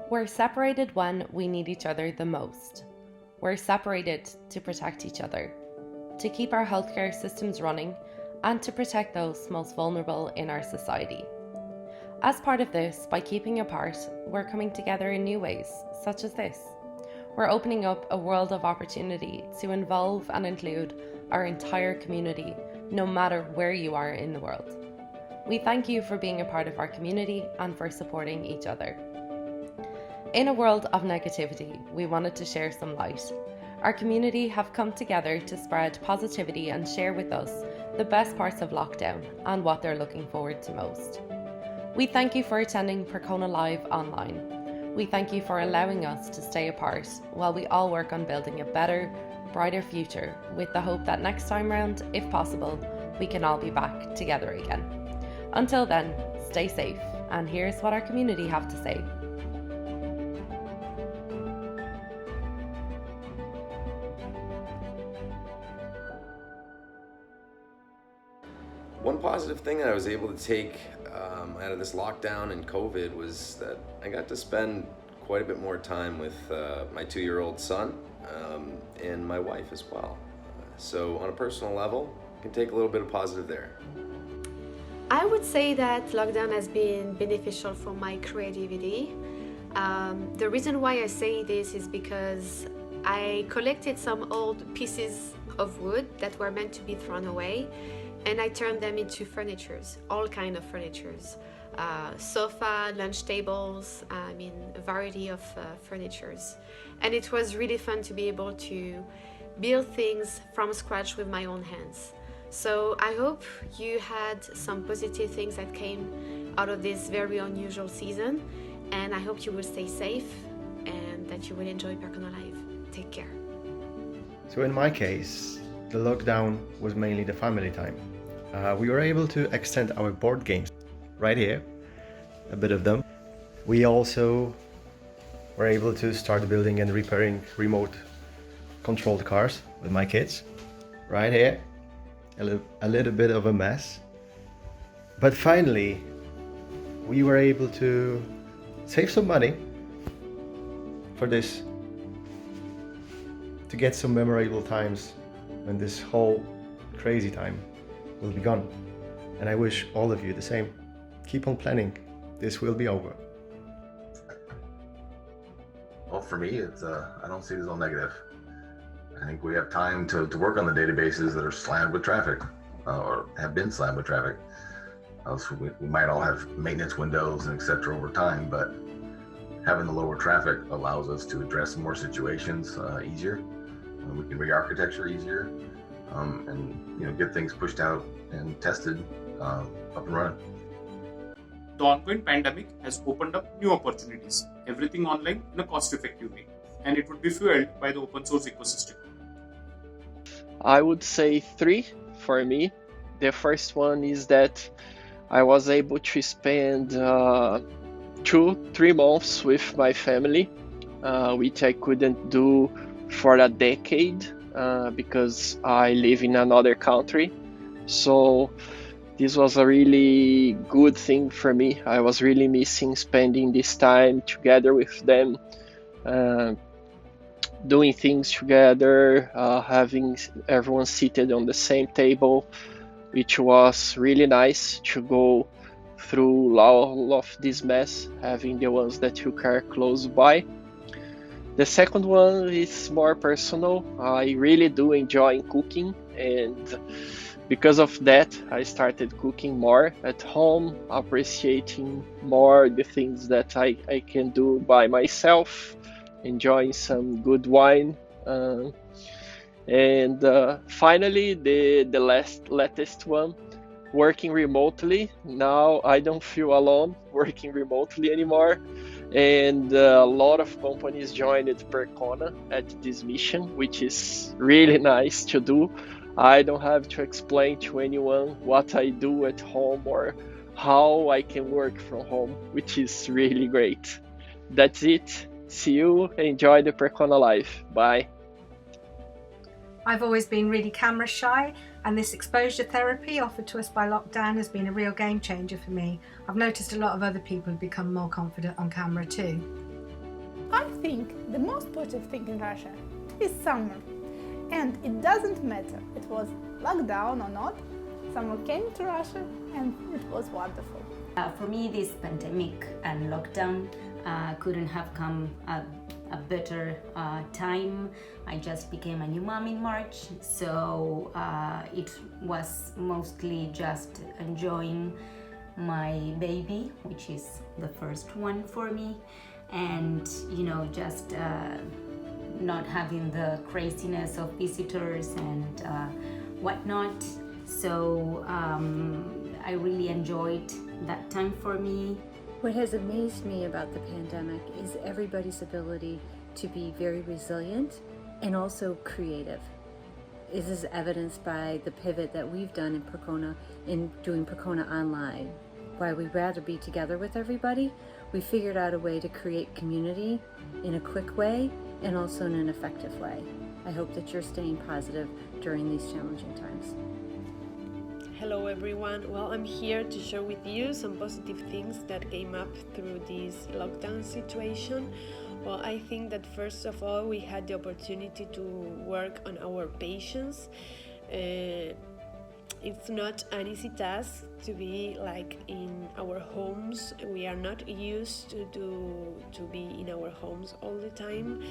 We're separated when we need each other the most. We're separated to protect each other, to keep our healthcare systems running, and to protect those most vulnerable in our society. As part of this, by keeping apart, we're coming together in new ways, such as this. We're opening up a world of opportunity to involve and include our entire community, no matter where you are in the world. We thank you for being a part of our community and for supporting each other. In a world of negativity, we wanted to share some light. Our community have come together to spread positivity and share with us the best parts of lockdown and what they're looking forward to most. We thank you for attending Percona Live online. We thank you for allowing us to stay apart while we all work on building a better, brighter future with the hope that next time round, if possible, we can all be back together again. Until then, stay safe, and here's what our community have to say. One positive thing that I was able to take out of this lockdown and COVID was that I got to spend quite a bit more time with my 2-year-old son and my wife as well. So on a personal level, I can take a little bit of positive there. I would say that lockdown has been beneficial for my creativity. The reason why I say this is because I collected some old pieces of wood that were meant to be thrown away, and I turned them into furnitures, all kind of furnitures. Sofa, lunch tables, a variety of furnitures. And it was really fun to be able to build things from scratch with my own hands. So I hope you had some positive things that came out of this very unusual season, and I hope you will stay safe and that you will enjoy Percona Live. Take care. So in my case, the lockdown was mainly the family time. We were able to extend our board games right here, a bit of them. We also were able to start building and repairing remote controlled cars with my kids right here. A little bit of a mess, but finally we were able to save some money for this, to get some memorable times when this whole crazy time will be gone. And I wish all of you the same. Keep on planning. This will be over. Well, for me, it's I don't see it as all negative. I think we have time to work on the databases that are slammed with traffic, or have been slammed with traffic. So we might all have maintenance windows and etc. over time, but having the lower traffic allows us to address more situations easier. We can re-architecture easier, and get things pushed out and tested up and running. The ongoing pandemic has opened up new opportunities, everything online in a cost-effective way, and it would be fueled by the open source ecosystem. I would say 3 for me. The first one is that I was able to spend 2-3 months with my family, which I couldn't do for a decade because I live in another country. So this was a really good thing for me. I was really missing spending this time together with them, doing things together, having everyone seated on the same table, which was really nice to go through all of this mess, having the ones that you care close by. The second one is more personal. I really do enjoy cooking, and because of that, I started cooking more at home, appreciating more the things that I can do by myself, enjoying some good wine. And finally, the latest one, working remotely. Now I don't feel alone working remotely anymore. And a lot of companies joined Percona at this mission, which is really nice to do. I don't have to explain to anyone what I do at home or how I can work from home, which is really great. That's it. See you. Enjoy the Percona Live. Bye. I've always been really camera shy, and this exposure therapy offered to us by lockdown has been a real game changer for me. I've noticed a lot of other people have become more confident on camera too. I think the most positive thing in Russia is summer. And it doesn't matter, it was lockdown or not, summer came to Russia and it was wonderful. For me, this pandemic and lockdown couldn't have come at a better time. I just became a new mom in March, so it was mostly just enjoying my baby, which is the first one for me, and just not having the craziness of visitors and whatnot. So I really enjoyed that time for me. What has amazed me about the pandemic is everybody's ability to be very resilient and also creative. This is evidenced by the pivot that we've done in Percona, in doing Percona online. While we'd rather be together with everybody, we figured out a way to create community in a quick way and also in an effective way. I hope that you're staying positive during these challenging times. Hello everyone, well, I'm here to share with you some positive things that came up through this lockdown situation. Well, I think that first of all we had the opportunity to work on our patience. It's not an easy task to be like in our homes. We are not used to be in our homes all the time.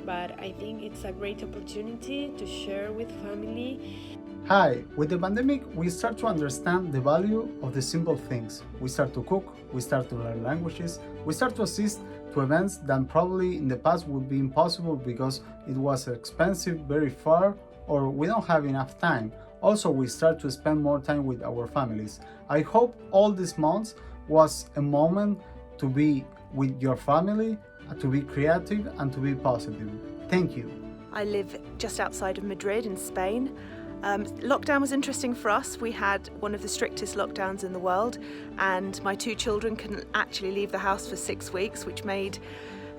But I think it's a great opportunity to share with family. Hi, with the pandemic, we start to understand the value of the simple things. We start to cook, we start to learn languages, we start to assist to events that probably in the past would be impossible because it was expensive, very far, or we don't have enough time. Also, we start to spend more time with our families. I hope all these months was a moment to be with your family, to be creative and to be positive. Thank you. I live just outside of Madrid in Spain. Lockdown was interesting for us. We had one of the strictest lockdowns in the world, and my two children couldn't actually leave the house for 6 weeks, which made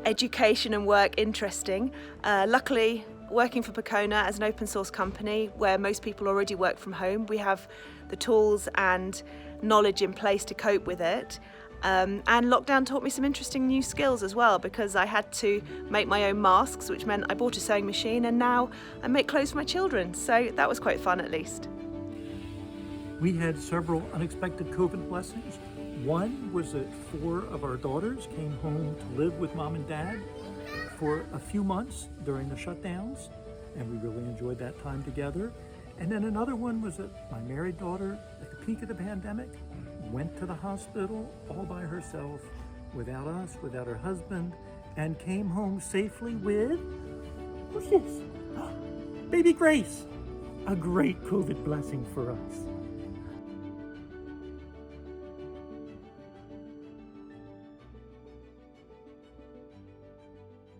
education and work interesting. Luckily, working for Percona as an open source company where most people already work from home, we have the tools and knowledge in place to cope with it. And lockdown taught me some interesting new skills as well, because I had to make my own masks, which meant I bought a sewing machine, and now I make clothes for my children. So that was quite fun, at least. We had several unexpected COVID blessings. One was that 4 of our daughters came home to live with mom and dad for a few months during the shutdowns, and we really enjoyed that time together. And then another one was that my married daughter, at the peak of the pandemic, went to the hospital all by herself, without us, without her husband, and came home safely with, who's this? Baby Grace, a great COVID blessing for us.